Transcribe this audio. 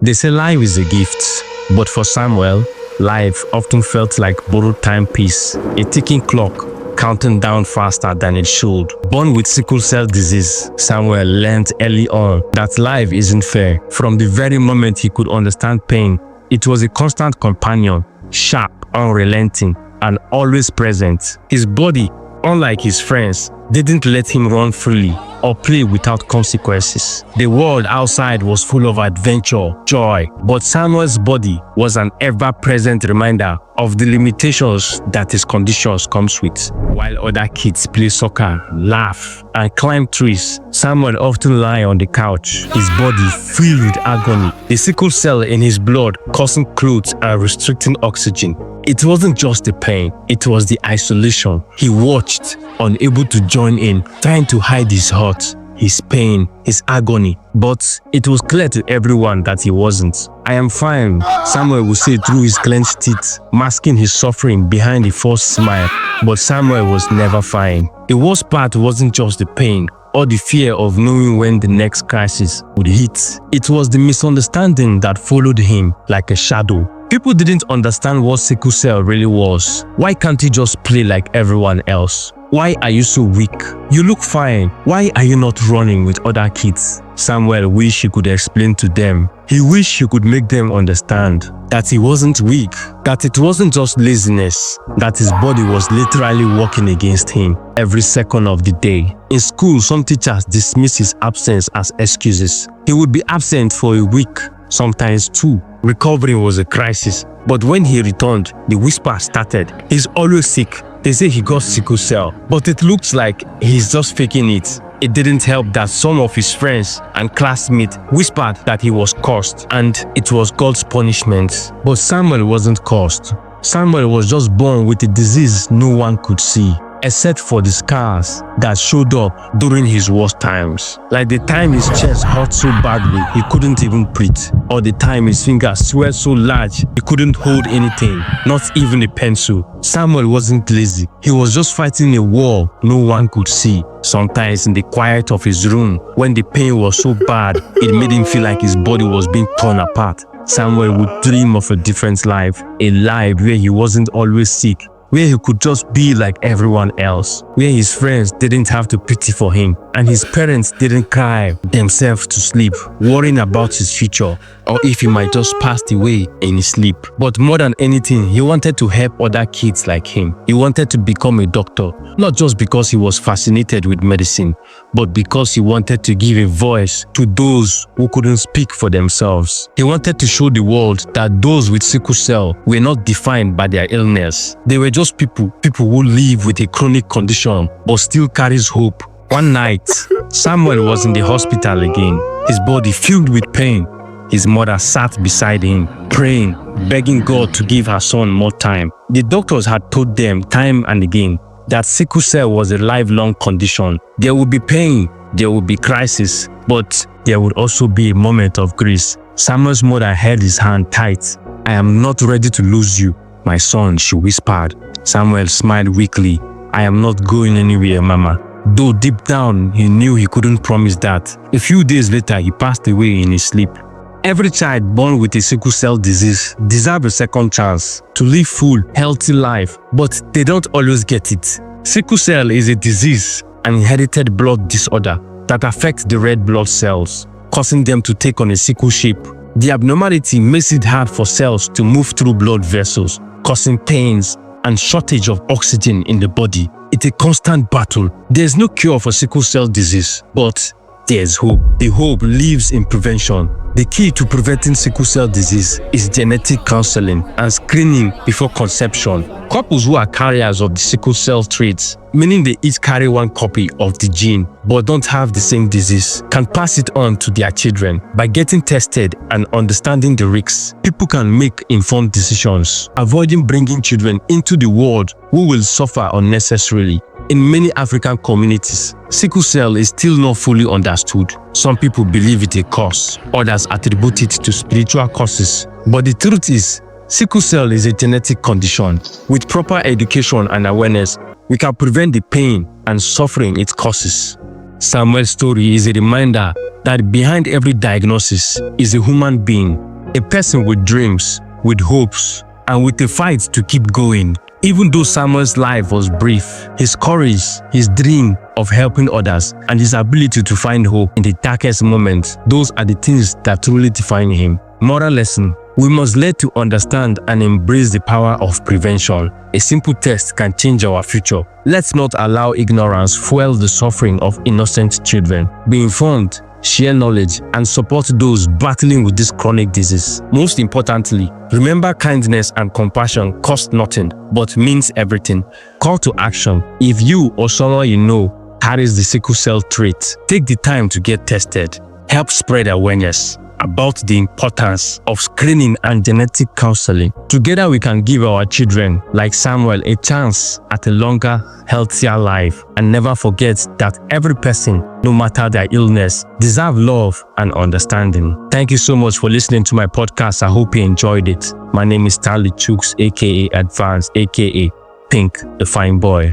They say life is a gift, but for Samuel, life often felt like borrowed timepiece, a ticking clock, counting down faster than it should. Born with sickle cell disease, Samuel learned early on that life isn't fair. From the very moment he could understand pain, it was a constant companion, sharp, unrelenting, and always present. His body, unlike his friends, didn't let him run freely or play without consequences. The world outside was full of adventure, joy, but Samuel's body was an ever-present reminder of the limitations that his conditions comes with. While other kids play soccer, laugh, and climb trees, Samuel often lay on the couch, his body filled with agony, the sickle cell in his blood causing clothes and restricting oxygen. It wasn't just the pain, it was the isolation. He watched, unable to join in, trying to hide his hurt, his pain, his agony. But it was clear to everyone that he wasn't. "I am fine," Samuel would say through his clenched teeth, masking his suffering behind a forced smile. But Samuel was never fine. The worst part wasn't just the pain or the fear of knowing when the next crisis would hit. It was the misunderstanding that followed him like a shadow. People didn't understand what sickle cell really was. Why can't he just play like everyone else? Why are you so weak? You look fine. Why are you not running with other kids? Samuel wished he could explain to them. He wished he could make them understand that he wasn't weak, that it wasn't just laziness, that his body was literally working against him every second of the day. In school, some teachers dismiss his absence as excuses. He would be absent for a week, sometimes two. Recovery was a crisis, but when he returned, the whisper started. "He's always sick. They say he got sickle cell, but it looks like he's just faking it." It didn't help that some of his friends and classmates whispered that he was cursed and it was God's punishment. But Samuel wasn't cursed. Samuel was just born with a disease no one could see, except for the scars that showed up during his worst times. Like the time his chest hurt so badly he couldn't even breathe, or the time his fingers swelled so large he couldn't hold anything, not even a pencil. Samuel wasn't lazy. He was just fighting a war no one could see. Sometimes in the quiet of his room, when the pain was so bad, it made him feel like his body was being torn apart. Samuel would dream of a different life, a life where he wasn't always sick, where he could just be like everyone else, where his friends didn't have to pity for him and his parents didn't cry themselves to sleep, worrying about his future or if he might just pass away in his sleep. But more than anything, he wanted to help other kids like him. He wanted to become a doctor, not just because he was fascinated with medicine, but because he wanted to give a voice to those who couldn't speak for themselves. He wanted to show the world that those with sickle cell were not defined by their illness. They were just people who live with a chronic condition but still carries hope. One night, Samuel was in the hospital again, his body filled with pain. His mother sat beside him, praying, begging God to give her son more time. The doctors had told them time and again that sickle cell was a lifelong condition. There would be pain, there would be crisis, but there would also be a moment of grace. Samuel's mother held his hand tight. "I am not ready to lose you, my son," she whispered. Samuel smiled weakly. "I am not going anywhere, Mama." Though deep down, he knew he couldn't promise that. A few days later, he passed away in his sleep. Every child born with a sickle cell disease deserves a second chance to live full, healthy life, but they don't always get it. Sickle cell is a disease, an inherited blood disorder that affects the red blood cells, causing them to take on a sickle shape. The abnormality makes it hard for cells to move through blood vessels, causing pains and shortage of oxygen in the body. It's a constant battle. There's no cure for sickle cell disease, but there's hope. The hope lives in prevention. The key to preventing sickle cell disease is genetic counseling and screening before conception. Couples who are carriers of the sickle cell traits, meaning they each carry one copy of the gene but don't have the same disease, can pass it on to their children. By getting tested and understanding the risks, people can make informed decisions, avoiding bringing children into the world who will suffer unnecessarily. In many African communities, sickle cell is still not fully understood. Some people believe it a curse, others attribute it to spiritual causes. But the truth is, sickle cell is a genetic condition. With proper education and awareness, we can prevent the pain and suffering it causes. Samuel's story is a reminder that behind every diagnosis is a human being A person with dreams, with hopes, and with a fight to keep going. Even though Samuel's life was brief, his courage, his dream of helping others, and his ability to find hope in the darkest moments, those are the things that truly define him. Moral lesson: we must learn to understand and embrace the power of prevention. A simple test can change our future. Let's not allow ignorance fuel the suffering of innocent children. Be informed, share knowledge, and support those battling with this chronic disease. Most importantly, remember kindness and compassion cost nothing, but means everything. Call to action: if you or someone you know carries the sickle cell trait, take the time to get tested. Help spread awareness about the importance of screening and genetic counseling. Together we can give our children, like Samuel, a chance at a longer, healthier life. And never forget that every person, no matter their illness, deserves love and understanding. Thank you so much for listening to my podcast. I hope you enjoyed it. My name is Stanley Chooks, aka Advance, aka Pink, the Fine Boy.